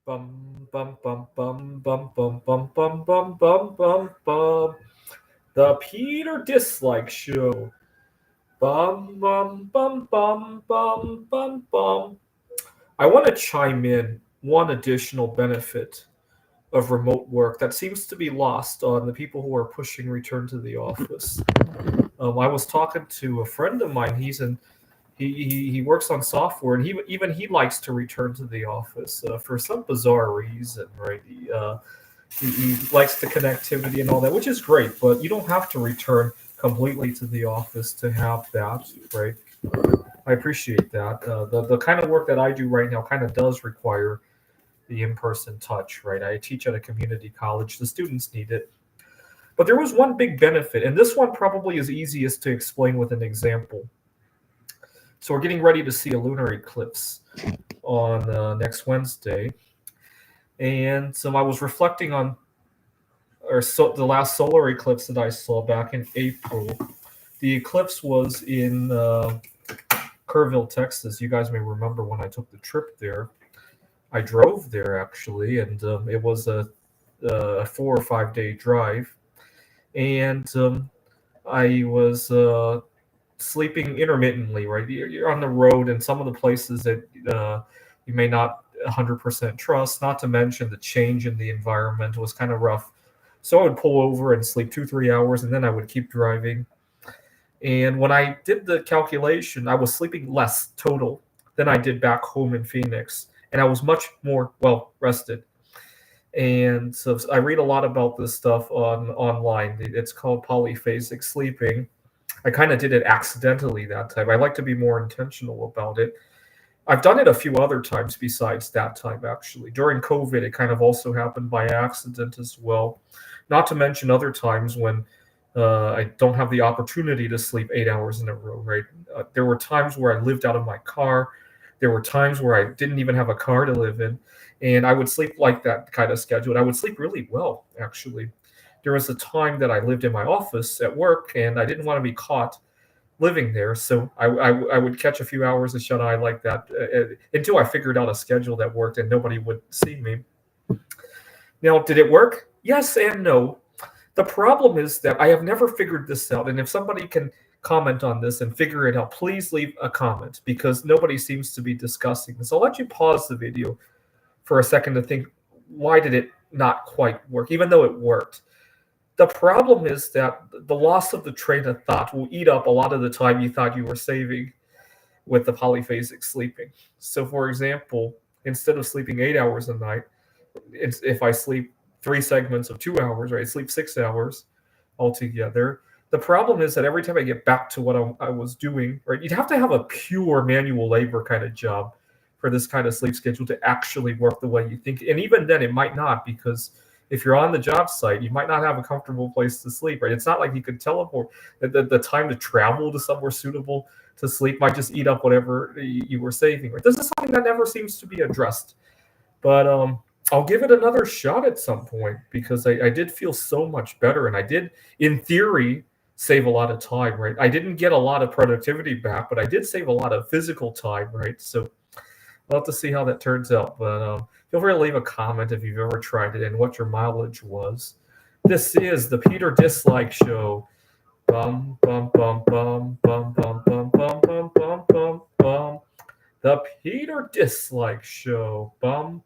Bum bum bum bum bum bum bum bum bum bum bum bum. The Peter Dislike Show. Bum bum bum bum bum bum bum. I want to chime in one additional benefit of remote work that seems to be lost on the people who are pushing return to the office. I was talking to a friend of mine. He works on software, and he likes to return to the office for some bizarre reason, right? He likes the connectivity and all that, which is great. But you don't have to return completely to the office to have that, right? I appreciate that. The kind of work that I do right now kind of does require the in-person touch, right? I teach at a community college. The students need it. But there was one big benefit, and this one probably is easiest to explain with an example. So we're getting ready to see a lunar eclipse on next Wednesday, and so I was reflecting on the last solar eclipse that I saw back in April. The eclipse was in Kerrville, Texas. You guys may remember when I took the trip there. I drove there actually, and it was a 4 or 5 day drive, and I was sleeping intermittently. Right, you're on the road, and some of the places that you may not 100% trust. Not to mention the change in the environment was kind of rough. So I would pull over and sleep 2 3 hours, and then I would keep driving. And when I did the calculation, I was sleeping less total than I did back home in Phoenix, and I was much more well rested. And so I read a lot about this stuff online. It's called polyphasic sleeping. I kind of did it accidentally that time. I like to be more intentional about it. I've done it a few other times besides that time, actually. During COVID, it kind of also happened by accident as well. Not to mention other times when I don't have the opportunity to sleep 8 hours in a row, right? There were times where I lived out of my car. There were times where I didn't even have a car to live in. And I would sleep like that kind of schedule. And I would sleep really well, actually. There was a time that I lived in my office at work, and I didn't want to be caught living there. So I would catch a few hours of shut eye like that until I figured out a schedule that worked and nobody would see me. Now, did it work? Yes and no. The problem is that I have never figured this out. And if somebody can comment on this and figure it out, please leave a comment because nobody seems to be discussing this. I'll let you pause the video for a second to think, why did it not quite work, even though it worked? The problem is that the loss of the train of thought will eat up a lot of the time you thought you were saving with the polyphasic sleeping. So, for example, instead of sleeping 8 hours a night, if I sleep 3 segments of 2 hours, right, I sleep 6 hours altogether. The problem is that every time I get back to what I was doing, right, you'd have to have a pure manual labor kind of job for this kind of sleep schedule to actually work the way you think. And even then, it might not, because if you're on the job site, you might not have a comfortable place to sleep, right? It's not like you could teleport. The time to travel to somewhere suitable to sleep might just eat up whatever you were saving, right? This is something that never seems to be addressed. But I'll give it another shot at some point because I did feel so much better. And I did, in theory, save a lot of time, right? I didn't get a lot of productivity back, but I did save a lot of physical time, right? So I'll have to see how that turns out. But feel free to leave a comment if you've ever tried it and what your mileage was. This is the Peter Dislike Show. Bum bum bum bum bum bum bum bum bum bum bum bum. The Peter Dislike Show. Bum